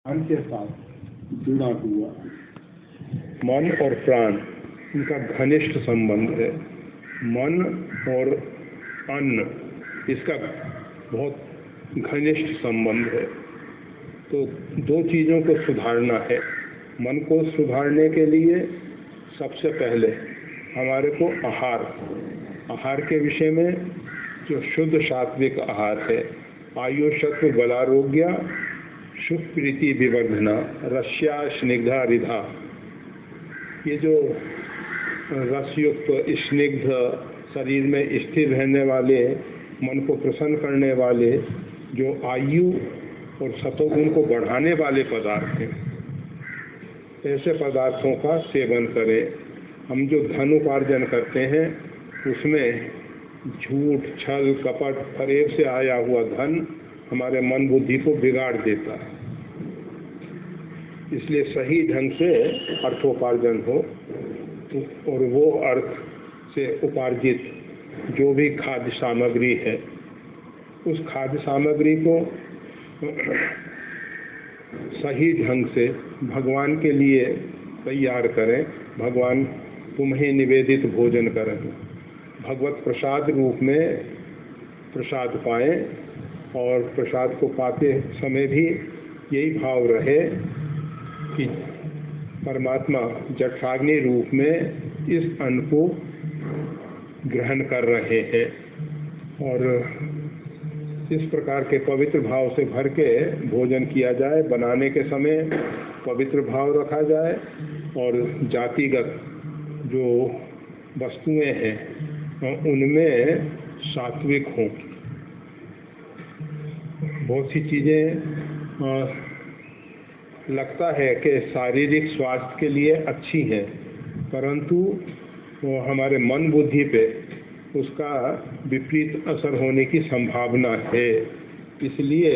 प्राण के साथ जुड़ा हुआ। मन और प्राण इनका घनिष्ठ संबंध है। मन और अन्न इसका बहुत घनिष्ठ संबंध है। तो दो चीज़ों को सुधारना है। मन को सुधारने के लिए सबसे पहले हमारे को आहार के विषय में जो शुद्ध सात्विक आहार है, आयु सत्व बलारोग्य सुख प्रीति विवर्धना रस्या स्निग्धा रिधा, ये जो रसयुक्त स्निग्ध शरीर में स्थिर रहने वाले, मन को प्रसन्न करने वाले, जो आयु और सतोगुण को बढ़ाने वाले पदार्थ हैं, ऐसे पदार्थों का सेवन करें। हम जो धन उपार्जन करते हैं उसमें झूठ छल कपट फरेब से आया हुआ धन हमारे मन बुद्धि को बिगाड़ देता है। इसलिए सही ढंग से अर्थोपार्जन हो और वो अर्थ से उपार्जित जो भी खाद्य सामग्री है, उस खाद्य सामग्री को सही ढंग से भगवान के लिए तैयार करें। भगवान तुम्हें निवेदित भोजन करें, भगवत प्रसाद रूप में प्रसाद पाएं और प्रसाद को पाते समय भी यही भाव रहे कि परमात्मा जठराग्नि रूप में इस अन्न को ग्रहण कर रहे हैं। और इस प्रकार के पवित्र भाव से भर के भोजन किया जाए। बनाने के समय पवित्र भाव रखा जाए और जातिगत जो वस्तुएं हैं उनमें सात्विक हों। बहुत सी चीज़ें लगता है कि शारीरिक स्वास्थ्य के लिए अच्छी हैं, परंतु वो हमारे मन बुद्धि पे उसका विपरीत असर होने की संभावना है। इसलिए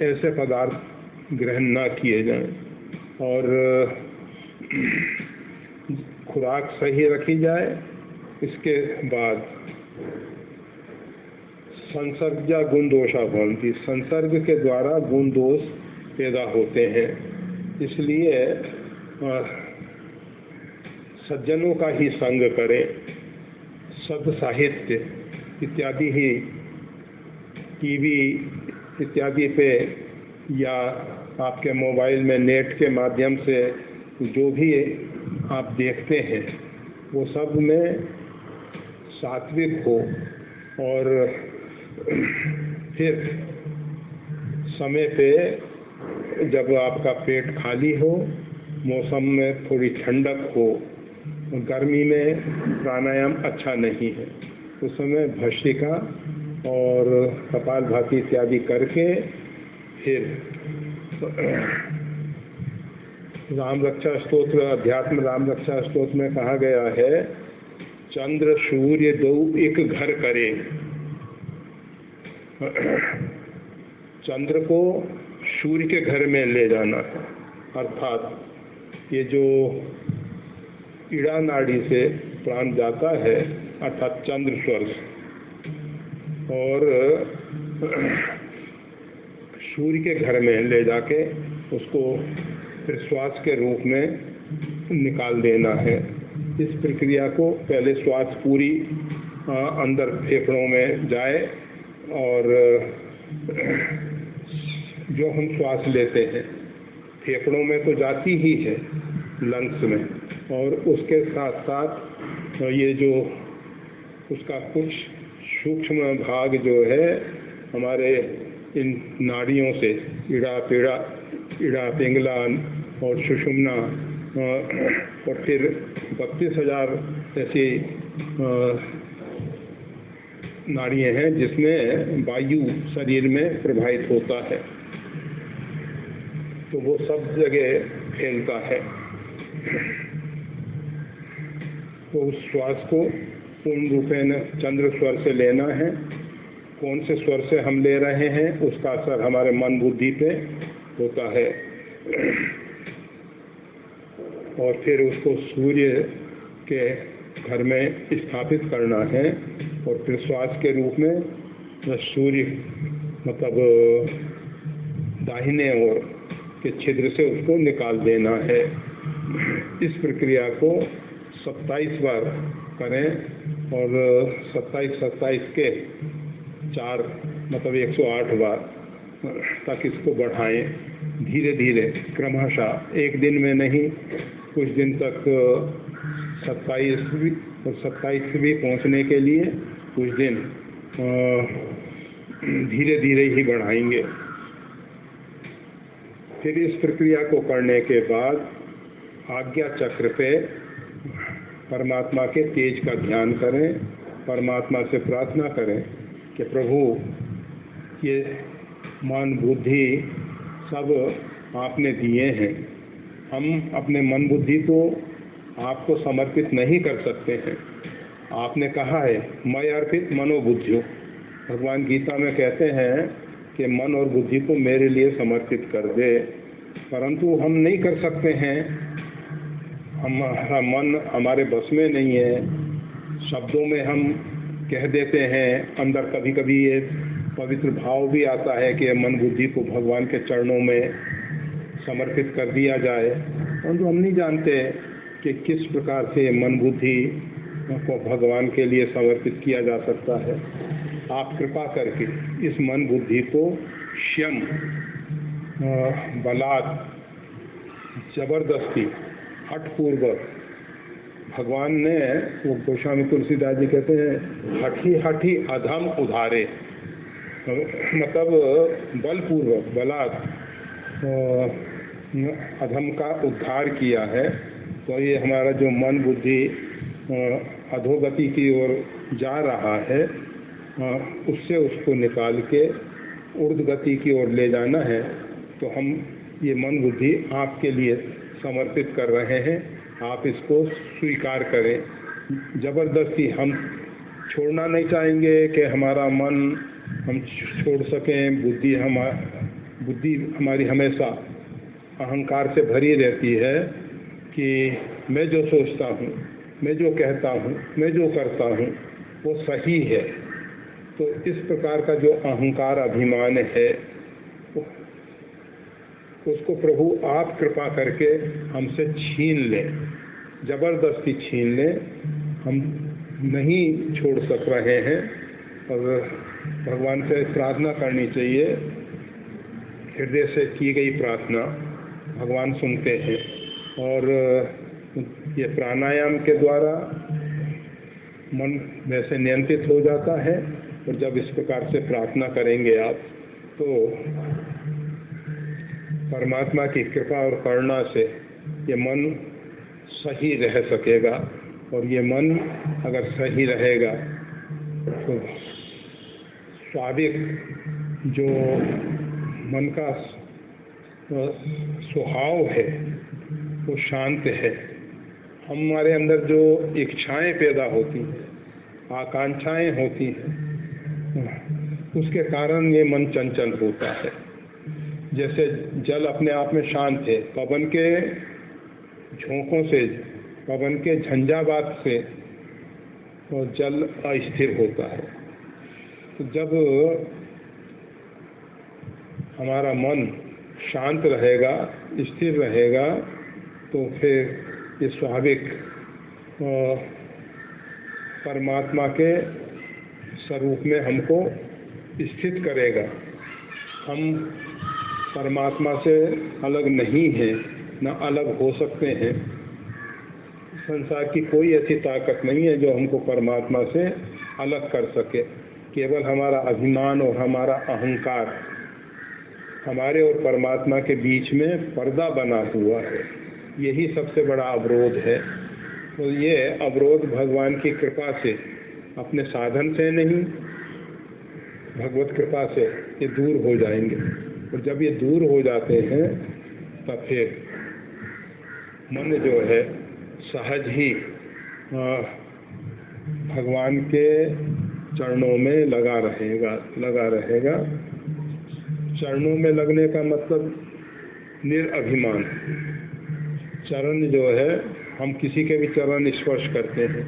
ऐसे पदार्थ ग्रहण ना किए जाएं और खुराक सही रखी जाए। इसके बाद संसर्गजा गुण दोषा भवन्ति, संसर्ग के द्वारा गुण दोष पैदा होते हैं। इसलिए सज्जनों का ही संग करें। सद साहित्य इत्यादि ही टीवी इत्यादि पे या आपके मोबाइल में नेट के माध्यम से जो भी आप देखते हैं वो सब में सात्विक हो और फिर समय पे जब आपका पेट खाली हो, मौसम में थोड़ी ठंडक हो, गर्मी में प्राणायाम अच्छा नहीं है, उस समय भस्त्रिका और कपालभाति इत्यादि करके फिर राम रक्षा स्तोत्र, अध्यात्म राम रक्षा स्तोत्र में कहा गया है, चंद्र सूर्य दो एक घर करे। चंद्र को सूर्य के घर में ले जाना है, अर्थात ये जो ईड़ा नाड़ी से प्राण जाता है, अर्थात चंद्र स्वर्ग, और सूर्य के घर में ले जाके उसको फिर श्वास के रूप में निकाल देना है। इस प्रक्रिया को पहले श्वास पूरी अंदर फेफड़ों में जाए और जो हम श्वास लेते हैं फेफड़ों में तो जाती ही है, लंग्स में, और उसके साथ साथ ये जो उसका कुछ सूक्ष्म भाग जो है हमारे इन नाड़ियों से ईड़ा पिंगला और सुषुम्ना और फिर 32,000 ऐसी नाड़ियाँ हैं जिसमें वायु शरीर में प्रवाहित होता है, तो वो सब जगह फैलता है। तो उस श्वास को पूर्ण रूपेण चंद्र स्वर से लेना है। कौन से स्वर से हम ले रहे हैं उसका असर हमारे मन बुद्धि पे होता है। और फिर उसको सूर्य के घर में स्थापित करना है और फिर श्वास के रूप में सूर्य मतलब दाहिने ओर के छिद्र से उसको निकाल देना है। इस प्रक्रिया को 27 बार करें और 27 के 4 मतलब 108 बार तक इसको बढ़ाएं। धीरे धीरे क्रमशः, एक दिन में नहीं, कुछ दिन तक 27 भी पहुंचने के लिए कुछ दिन धीरे धीरे ही बढ़ाएंगे। फिर इस प्रक्रिया को करने के बाद आज्ञा चक्र पे परमात्मा के तेज का ध्यान करें, परमात्मा से प्रार्थना करें कि प्रभु ये मन बुद्धि सब आपने दिए हैं, हम अपने मन बुद्धि को आपको समर्पित नहीं कर सकते हैं। आपने कहा है मैं अर्पित मनोबुद्धियों, भगवान गीता में कहते हैं कि मन और बुद्धि को मेरे लिए समर्पित कर दे, परंतु हम नहीं कर सकते हैं। हमारा मन हमारे बस में नहीं है। शब्दों में हम कह देते हैं, अंदर कभी कभी ये पवित्र भाव भी आता है कि मन बुद्धि को भगवान के चरणों में समर्पित कर दिया जाए, परंतु हम नहीं जानते कि किस प्रकार से मन बुद्धि को भगवान के लिए समर्पित किया जा सकता है। आप कृपा करके इस मन बुद्धि को स्वयं बलात्, जबरदस्ती, हठपूर्वक, भगवान ने, वो गोस्वामी तुलसीदास जी कहते हैं, हठी हठी अधम उधारे, मतलब बलपूर्वक, बलात् अधम का उद्धार किया है। तो ये हमारा जो मन बुद्धि अधोगति की ओर जा रहा है, उससे उसको निकाल के ऊर्ध्वगति की ओर ले जाना है। तो हम ये मन बुद्धि आपके लिए समर्पित कर रहे हैं, आप इसको स्वीकार करें। जबरदस्ती हम छोड़ना नहीं चाहेंगे कि हमारा मन हम छोड़ सकें। बुद्धि हमारी हमेशा अहंकार से भरी रहती है कि मैं जो सोचता हूँ, मैं जो कहता हूँ, मैं जो करता हूँ वो सही है। तो इस प्रकार का जो अहंकार अभिमान है, उसको प्रभु आप कृपा करके हमसे छीन लें, जबरदस्ती छीन लें। हम नहीं छोड़ सक रहे हैं और भगवान से प्रार्थना करनी चाहिए। हृदय से की गई प्रार्थना भगवान सुनते हैं और ये प्राणायाम के द्वारा मन वैसे नियंत्रित हो जाता है। और जब इस प्रकार से प्रार्थना करेंगे आप, तो परमात्मा की कृपा और करुणा से ये मन सही रह सकेगा। और ये मन अगर सही रहेगा तो स्वाभाविक जो मन का स्वभाव है वो शांत है। हमारे अंदर जो इच्छाएं पैदा होती हैं, आकांक्षाएं होती हैं, उसके कारण ये मन चंचल होता है। जैसे जल अपने आप में शांत है, पवन के झोंकों से, पवन के झंझावात से तो जल अस्थिर होता है। तो जब हमारा मन शांत रहेगा, स्थिर रहेगा, तो फिर इस स्वाभाविक परमात्मा के स्वरूप में हमको स्थित करेगा। हम परमात्मा से अलग नहीं हैं, न अलग हो सकते हैं। संसार की कोई ऐसी ताकत नहीं है जो हमको परमात्मा से अलग कर सके। केवल हमारा अभिमान और हमारा अहंकार हमारे और परमात्मा के बीच में पर्दा बना हुआ है। यही सबसे बड़ा अवरोध है। तो ये अवरोध भगवान की कृपा से, अपने साधन से नहीं, भगवत कृपा से ये दूर हो जाएंगे। और जब ये दूर हो जाते हैं तब फिर मन जो है सहज ही भगवान के चरणों में लगा रहेगा। चरणों में लगने का मतलब निरअभिमान। चरण जो है, हम किसी के भी चरण स्पर्श करते हैं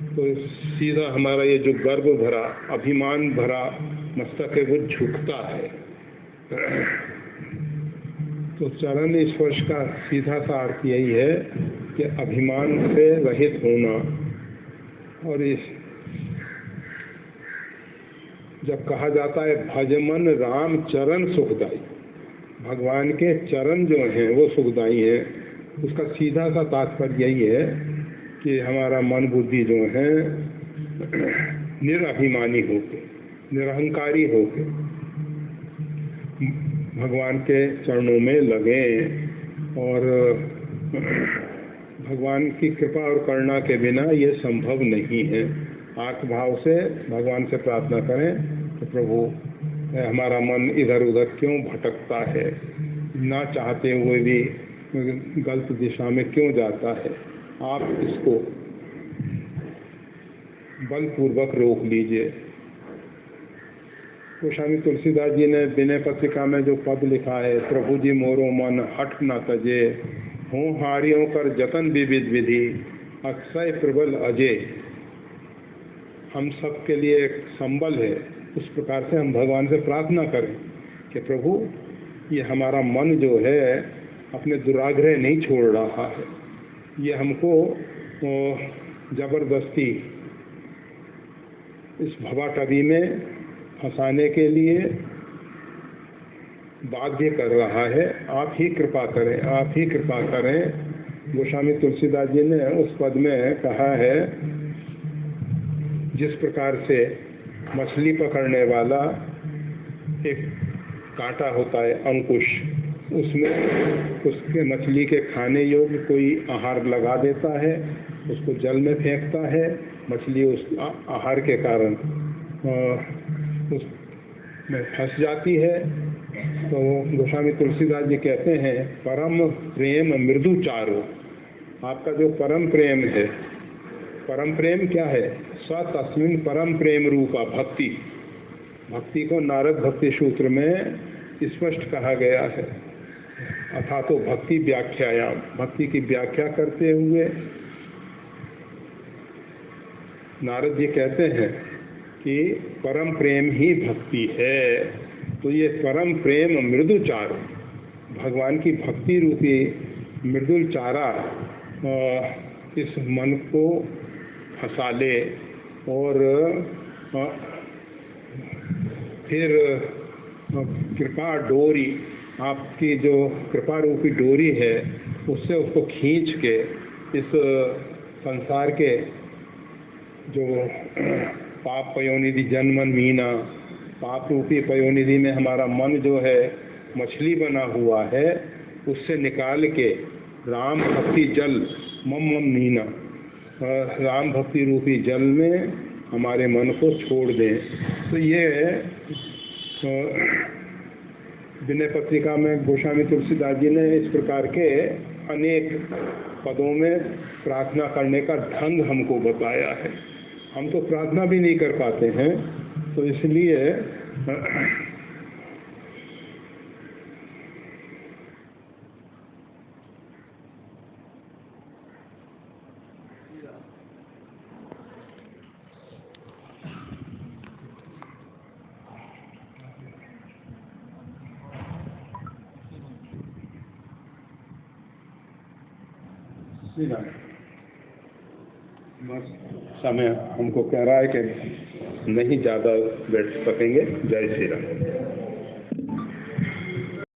तो सीधा हमारा ये जो गर्व भरा, अभिमान भरा मस्तक है वो झुकता है। तो चरण स्पर्श का सीधा सा अर्थ यही है कि अभिमान से रहित होना। और इस जब कहा जाता है भजमन राम चरण सुखदाई, भगवान के चरण जो हैं वो सुखदाई हैं, उसका सीधा सा तात्पर्य यही है कि हमारा मन बुद्धि जो है निरअभिमानी होके, निरहंकारी होके भगवान के चरणों में लगे और भगवान की कृपा और करुणा के बिना ये संभव नहीं है। आत्म भाव से भगवान से प्रार्थना करें तो प्रभु हमारा मन इधर उधर क्यों भटकता है, ना चाहते हुए भी गलत दिशा में क्यों जाता है, आप इसको बलपूर्वक रोक लीजिए। गोस्वामी तुलसीदास जी ने विनय पत्रिका में जो पद लिखा है, प्रभु जी मोरो मन हट न तजे, हों हारियों कर जतन विविध विधि, अक्षय प्रबल अजय। हम सब के लिए एक संबल है, उस प्रकार से हम भगवान से प्रार्थना करें कि प्रभु ये हमारा मन जो है अपने दुराग्रह नहीं छोड़ रहा है, ये हमको जबरदस्ती इस भवाटवी में फंसाने के लिए बाध्य कर रहा है। आप ही कृपा करें, आप ही कृपा करें। गोस्वामी तुलसीदास जी ने उस पद में कहा है, जिस प्रकार से मछली पकड़ने वाला एक कांटा होता है अंकुश, उसमें उसके मछली के खाने योग्य कोई आहार लगा देता है, उसको जल में फेंकता है, मछली उस आहार के कारण उसमें फंस जाती है। तो गोस्वामी तुलसीदास जी कहते हैं, परम प्रेम मृदु चारो। आपका जो परम प्रेम है, परम प्रेम क्या है? तस्मिन परम प्रेम रूपा भक्ति। भक्ति को नारद भक्ति सूत्र में स्पष्ट कहा गया है। अथा तो भक्ति व्याख्यायाम, भक्ति की व्याख्या करते हुए नारद जी कहते हैं कि परम प्रेम ही भक्ति है। तो ये परम प्रेम मृदु चारो, भगवान की भक्ति रूपी मृदुल चारा इस मन को फंसा ले और फिर कृपा डोरी, आपकी जो कृपा रूपी डोरी है उससे उसको खींच के इस संसार के जो पाप पयोनिधि जन्मन मीना, पाप रूपी पयोनिधि में हमारा मन जो है मछली बना हुआ है, उससे निकाल के राम भक्ति जल मम मम मीना, राम भक्ति रूपी जल में हमारे मन को छोड़ दें। तो ये विनय पत्रिका में गोस्वामी तुलसीदास जी ने इस प्रकार के अनेक पदों में प्रार्थना करने का ढंग हमको बताया है। हम तो प्रार्थना भी नहीं कर पाते हैं, तो इसलिए बस समय हमको कह रहा है कि नहीं ज़्यादा बैठ सकेंगे। जय श्री राम।